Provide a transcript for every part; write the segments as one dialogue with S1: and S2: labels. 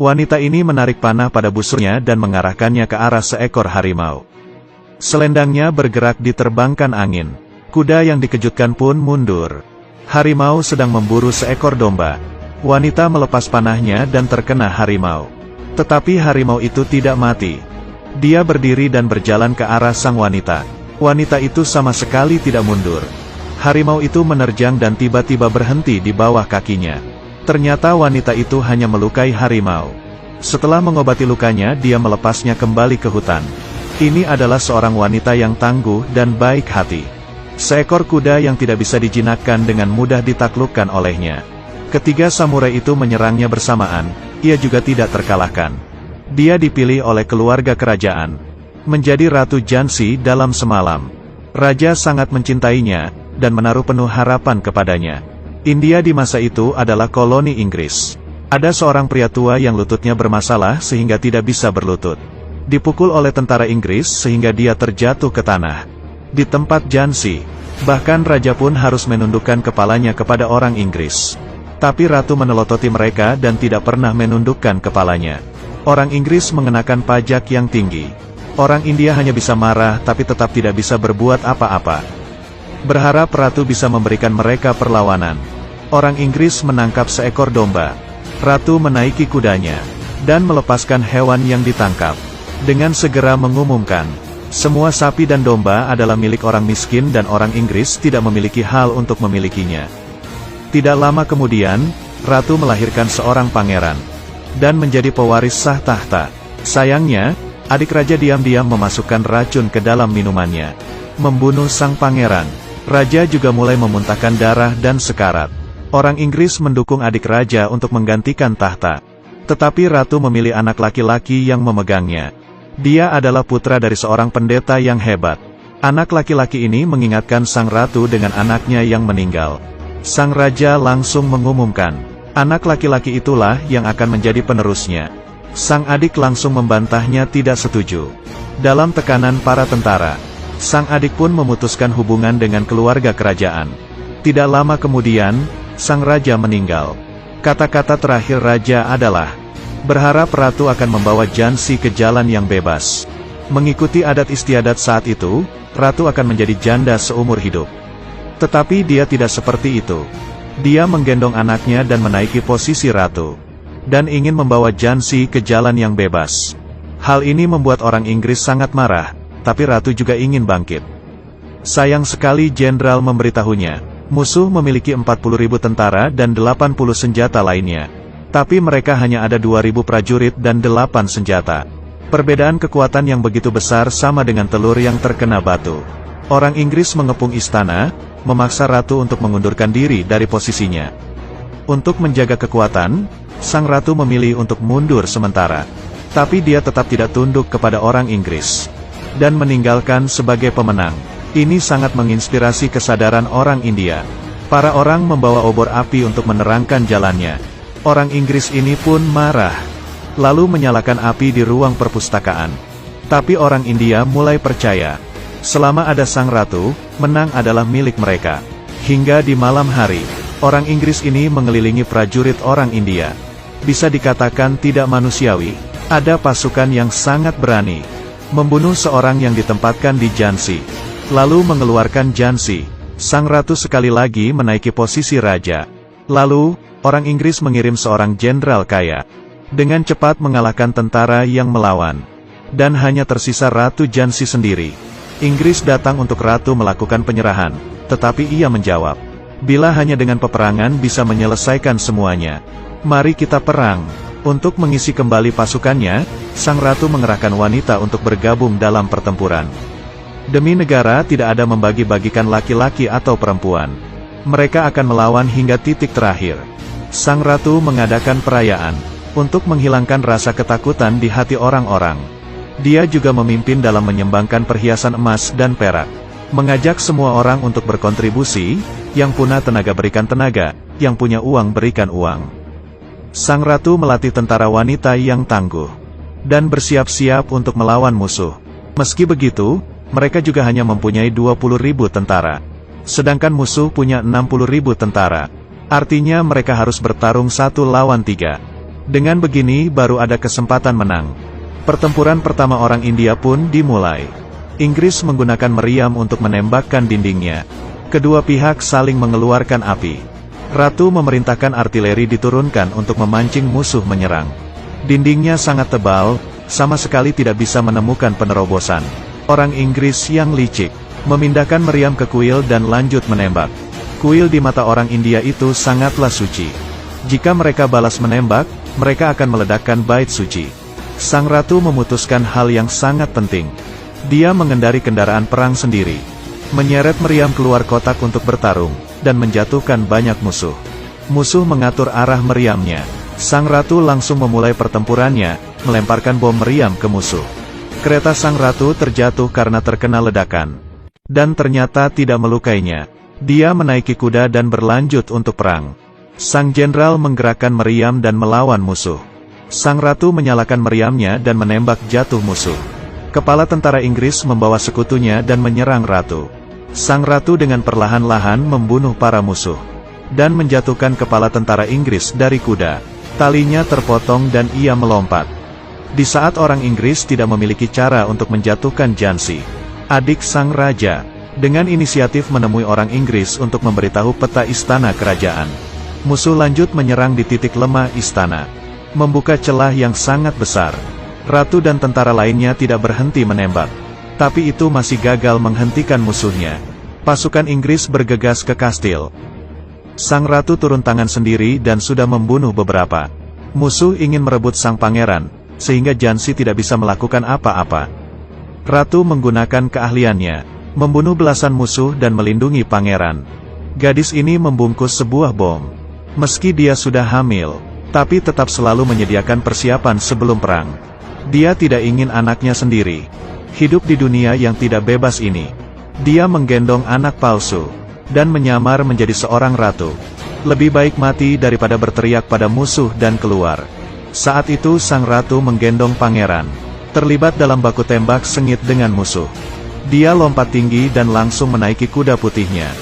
S1: Wanita ini menarik panah pada busurnya dan mengarahkannya ke arah seekor harimau. Selendangnya bergerak diterbangkan angin. Kuda yang dikejutkan pun mundur. Harimau sedang memburu seekor domba. Wanita melepas panahnya dan terkena harimau. Tetapi harimau itu tidak mati. Dia berdiri dan berjalan ke arah sang wanita. Wanita itu sama sekali tidak mundur. Harimau itu menerjang dan tiba-tiba berhenti di bawah kakinya. Ternyata wanita itu hanya melukai harimau. Setelah mengobati lukanya, dia melepasnya kembali ke hutan. Ini adalah seorang wanita yang tangguh dan baik hati. Seekor kuda yang tidak bisa dijinakkan dengan mudah ditaklukkan olehnya. Ketiga samurai itu menyerangnya bersamaan, ia juga tidak terkalahkan. Dia dipilih oleh keluarga kerajaan menjadi Ratu Jansi dalam semalam. Raja sangat mencintainya, dan menaruh penuh harapan kepadanya. India di masa itu adalah koloni Inggris. Ada seorang pria tua yang lututnya bermasalah sehingga tidak bisa berlutut. Dipukul oleh tentara Inggris sehingga dia terjatuh ke tanah. Di tempat Jansi, bahkan raja pun harus menundukkan kepalanya kepada orang Inggris. Tapi ratu menelototi mereka dan tidak pernah menundukkan kepalanya. Orang Inggris mengenakan pajak yang tinggi. Orang India hanya bisa marah tapi tetap tidak bisa berbuat apa-apa. Berharap ratu bisa memberikan mereka perlawanan. Orang Inggris menangkap seekor domba. Ratu menaiki kudanya dan melepaskan hewan yang ditangkap. Dengan segera mengumumkan, semua sapi dan domba adalah milik orang miskin dan orang Inggris tidak memiliki hal untuk memilikinya. Tidak lama kemudian, ratu melahirkan seorang pangeran dan menjadi pewaris sah tahta. Sayangnya, adik raja diam-diam memasukkan racun ke dalam minumannya, membunuh sang pangeran. Raja juga mulai memuntahkan darah dan sekarat. Orang Inggris mendukung adik raja untuk menggantikan tahta. Tetapi ratu memilih anak laki-laki yang memegangnya. Dia adalah putra dari seorang pendeta yang hebat. Anak laki-laki ini mengingatkan sang ratu dengan anaknya yang meninggal. Sang raja langsung mengumumkan, anak laki-laki itulah yang akan menjadi penerusnya. Sang adik langsung membantahnya tidak setuju. Dalam tekanan para tentara, sang adik pun memutuskan hubungan dengan keluarga kerajaan. Tidak lama kemudian, sang raja meninggal. Kata-kata terakhir raja adalah, berharap ratu akan membawa Jansi ke jalan yang bebas. Mengikuti adat istiadat saat itu, ratu akan menjadi janda seumur hidup. Tetapi dia tidak seperti itu. Dia menggendong anaknya dan menaiki posisi ratu. Dan ingin membawa Jansi ke jalan yang bebas. Hal ini membuat orang Inggris sangat marah. Tapi ratu juga ingin bangkit. Sayang sekali jenderal memberitahunya, musuh memiliki 40.000 tentara dan 80 senjata lainnya. Tapi mereka hanya ada 2.000 prajurit dan 8 senjata. Perbedaan kekuatan yang begitu besar sama dengan telur yang terkena batu. Orang Inggris mengepung istana, memaksa ratu untuk mengundurkan diri dari posisinya. Untuk menjaga kekuatan, sang ratu memilih untuk mundur sementara. Tapi dia tetap tidak tunduk kepada orang Inggris dan meninggalkan sebagai pemenang. Ini sangat menginspirasi kesadaran orang India. Para orang membawa obor api untuk menerangkan jalannya. Orang Inggris ini pun marah, lalu menyalakan api di ruang perpustakaan. Tapi orang India mulai percaya, selama ada sang ratu, menang adalah milik mereka. Hingga di malam hari, orang Inggris ini mengelilingi prajurit orang India. Bisa dikatakan tidak manusiawi. Ada pasukan yang sangat berani membunuh seorang yang ditempatkan di Jansi, lalu mengeluarkan Jansi. Sang ratu sekali lagi menaiki posisi raja. Lalu, orang Inggris mengirim seorang jenderal kaya, dengan cepat mengalahkan tentara yang melawan. Dan hanya tersisa Ratu Jansi sendiri. Inggris datang untuk ratu melakukan penyerahan, tetapi ia menjawab, bila hanya dengan peperangan bisa menyelesaikan semuanya, mari kita perang. Untuk mengisi kembali pasukannya, sang ratu mengerahkan wanita untuk bergabung dalam pertempuran. Demi negara tidak ada membagi-bagikan laki-laki atau perempuan. Mereka akan melawan hingga titik terakhir. Sang ratu mengadakan perayaan untuk menghilangkan rasa ketakutan di hati orang-orang. Dia juga memimpin dalam menyumbangkan perhiasan emas dan perak. Mengajak semua orang untuk berkontribusi, yang punya tenaga berikan tenaga, yang punya uang berikan uang. Sang ratu melatih tentara wanita yang tangguh dan bersiap-siap untuk melawan musuh. Meski begitu, mereka juga hanya mempunyai 20.000 tentara. Sedangkan musuh punya 60.000 tentara. Artinya mereka harus bertarung 1 lawan 3. Dengan begini baru ada kesempatan menang. Pertempuran pertama orang India pun dimulai. Inggris menggunakan meriam untuk menembakkan dindingnya. Kedua pihak saling mengeluarkan api. Ratu memerintahkan artileri diturunkan untuk memancing musuh menyerang. Dindingnya sangat tebal, sama sekali tidak bisa menemukan penerobosan. Orang Inggris yang licik, memindahkan meriam ke kuil dan lanjut menembak. Kuil di mata orang India itu sangatlah suci. Jika mereka balas menembak, mereka akan meledakkan bait suci. Sang ratu memutuskan hal yang sangat penting. Dia mengendari kendaraan perang sendiri, menyeret meriam keluar kotak untuk bertarung, dan menjatuhkan banyak musuh. Musuh mengatur arah meriamnya. Sang ratu langsung memulai pertempurannya, melemparkan bom meriam ke musuh. Kereta sang ratu terjatuh karena terkena ledakan. Dan ternyata tidak melukainya. Dia menaiki kuda dan berlanjut untuk perang. Sang jenderal menggerakkan meriam dan melawan musuh. Sang ratu menyalakan meriamnya dan menembak jatuh musuh. Kepala tentara Inggris membawa sekutunya dan menyerang ratu. Sang ratu dengan perlahan-lahan membunuh para musuh. Dan menjatuhkan kepala tentara Inggris dari kuda. Talinya terpotong dan ia melompat. Di saat orang Inggris tidak memiliki cara untuk menjatuhkan Jhansi, adik sang raja, dengan inisiatif menemui orang Inggris untuk memberitahu peta istana kerajaan. Musuh lanjut menyerang di titik lemah istana, membuka celah yang sangat besar. Ratu dan tentara lainnya tidak berhenti menembak, tapi itu masih gagal menghentikan musuhnya. Pasukan Inggris bergegas ke kastil. Sang ratu turun tangan sendiri dan sudah membunuh beberapa. Musuh ingin merebut sang pangeran, sehingga Jhansi tidak bisa melakukan apa-apa. Ratu menggunakan keahliannya, membunuh belasan musuh dan melindungi pangeran. Gadis ini membungkus sebuah bom. Meski dia sudah hamil, tapi tetap selalu menyediakan persiapan sebelum perang. Dia tidak ingin anaknya sendiri hidup di dunia yang tidak bebas ini. Dia menggendong anak palsu, dan menyamar menjadi seorang ratu. Lebih baik mati daripada berteriak pada musuh dan keluar. Saat itu sang ratu menggendong pangeran, terlibat dalam baku tembak sengit dengan musuh. Dia lompat tinggi dan langsung menaiki kuda putihnya,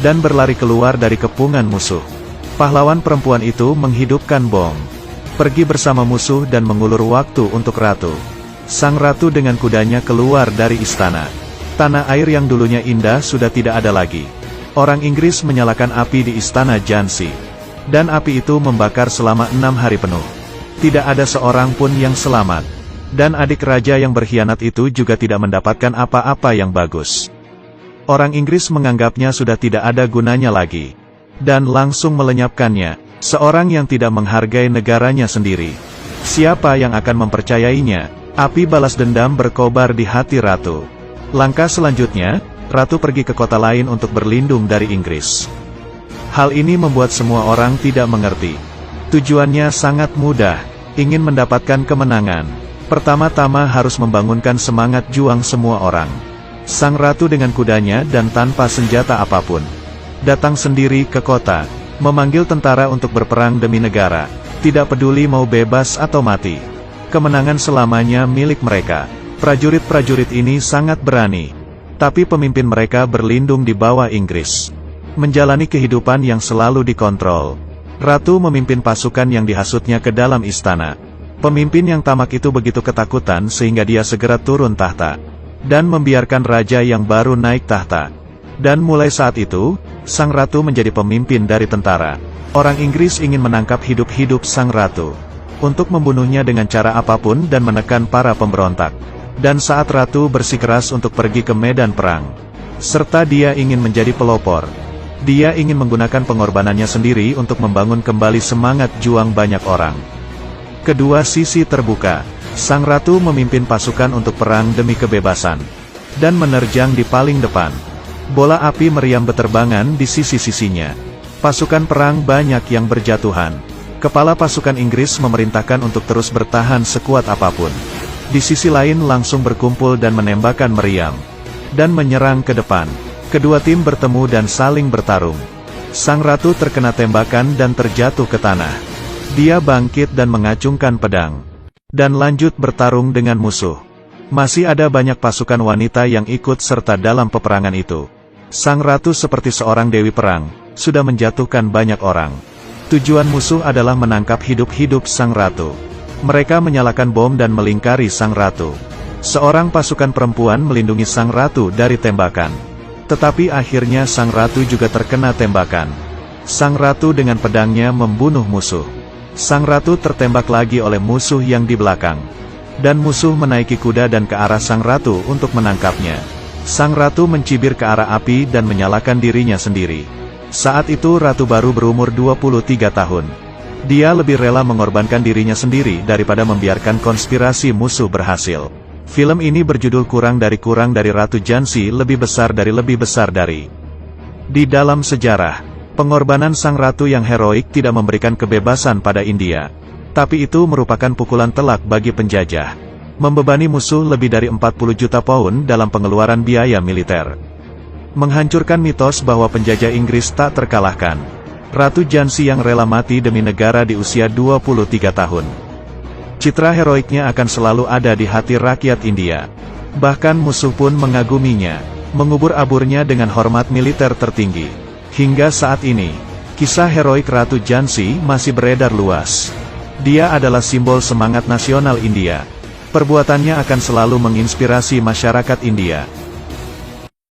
S1: dan berlari keluar dari kepungan musuh. Pahlawan perempuan itu menghidupkan bom, pergi bersama musuh dan mengulur waktu untuk ratu. Sang ratu dengan kudanya keluar dari istana. Tanah air yang dulunya indah sudah tidak ada lagi. Orang Inggris menyalakan api di istana Jhansi, dan api itu membakar selama 6 hari penuh. Tidak ada seorang pun yang selamat. Dan adik raja yang berkhianat itu juga tidak mendapatkan apa-apa yang bagus. Orang Inggris menganggapnya sudah tidak ada gunanya lagi, dan langsung melenyapkannya. Seorang yang tidak menghargai negaranya sendiri. Siapa yang akan mempercayainya? Api balas dendam berkobar di hati ratu. Langkah selanjutnya, ratu pergi ke kota lain untuk berlindung dari Inggris. Hal ini membuat semua orang tidak mengerti. Tujuannya sangat mudah, ingin mendapatkan kemenangan. Pertama-tama harus membangunkan semangat juang semua orang. Sang ratu dengan kudanya dan tanpa senjata apapun, datang sendiri ke kota, memanggil tentara untuk berperang demi negara, tidak peduli mau bebas atau mati. Kemenangan selamanya milik mereka. Prajurit-prajurit ini sangat berani, tapi pemimpin mereka berlindung di bawah Inggris, menjalani kehidupan yang selalu dikontrol. Ratu memimpin pasukan yang dihasutnya ke dalam istana. Pemimpin yang tamak itu begitu ketakutan sehingga dia segera turun tahta, dan membiarkan raja yang baru naik tahta. Dan mulai saat itu, sang ratu menjadi pemimpin dari tentara. Orang Inggris ingin menangkap hidup-hidup sang ratu, untuk membunuhnya dengan cara apapun dan menekan para pemberontak. Dan saat ratu bersikeras untuk pergi ke medan perang, serta dia ingin menjadi pelopor, dia ingin menggunakan pengorbanannya sendiri untuk membangun kembali semangat juang banyak orang. Kedua sisi terbuka. Sang ratu memimpin pasukan untuk perang demi kebebasan, dan menerjang di paling depan. Bola api meriam beterbangan di sisi-sisinya. Pasukan perang banyak yang berjatuhan. Kepala pasukan Inggris memerintahkan untuk terus bertahan sekuat apapun. Di sisi lain langsung berkumpul dan menembakkan meriam, dan menyerang ke depan. Kedua tim bertemu dan saling bertarung. Sang ratu terkena tembakan dan terjatuh ke tanah. Dia bangkit dan mengacungkan pedang, dan lanjut bertarung dengan musuh. Masih ada banyak pasukan wanita yang ikut serta dalam peperangan itu. Sang ratu seperti seorang dewi perang, sudah menjatuhkan banyak orang. Tujuan musuh adalah menangkap hidup-hidup sang ratu. Mereka menyalakan bom dan melingkari sang ratu. Seorang pasukan perempuan melindungi sang ratu dari tembakan. Tetapi akhirnya sang ratu juga terkena tembakan. Sang ratu dengan pedangnya membunuh musuh. Sang ratu tertembak lagi oleh musuh yang di belakang. Dan musuh menaiki kuda dan ke arah sang ratu untuk menangkapnya. Sang ratu mencibir ke arah api dan menyalakan dirinya sendiri. Saat itu ratu baru berumur 23 tahun. Dia lebih rela mengorbankan dirinya sendiri daripada membiarkan konspirasi musuh berhasil. Film ini berjudul Kurang dari Ratu Jhansi lebih besar dari. Di dalam sejarah, pengorbanan sang ratu yang heroik tidak memberikan kebebasan pada India. Tapi itu merupakan pukulan telak bagi penjajah. Membebani musuh lebih dari 40 juta pound dalam pengeluaran biaya militer. Menghancurkan mitos bahwa penjajah Inggris tak terkalahkan. Ratu Jhansi yang rela mati demi negara di usia 23 tahun. Citra heroiknya akan selalu ada di hati rakyat India. Bahkan musuh pun mengaguminya, mengubur-aburnya dengan hormat militer tertinggi. Hingga saat ini, kisah heroik Ratu Jhansi masih beredar luas. Dia adalah simbol semangat nasional India. Perbuatannya akan selalu menginspirasi masyarakat India.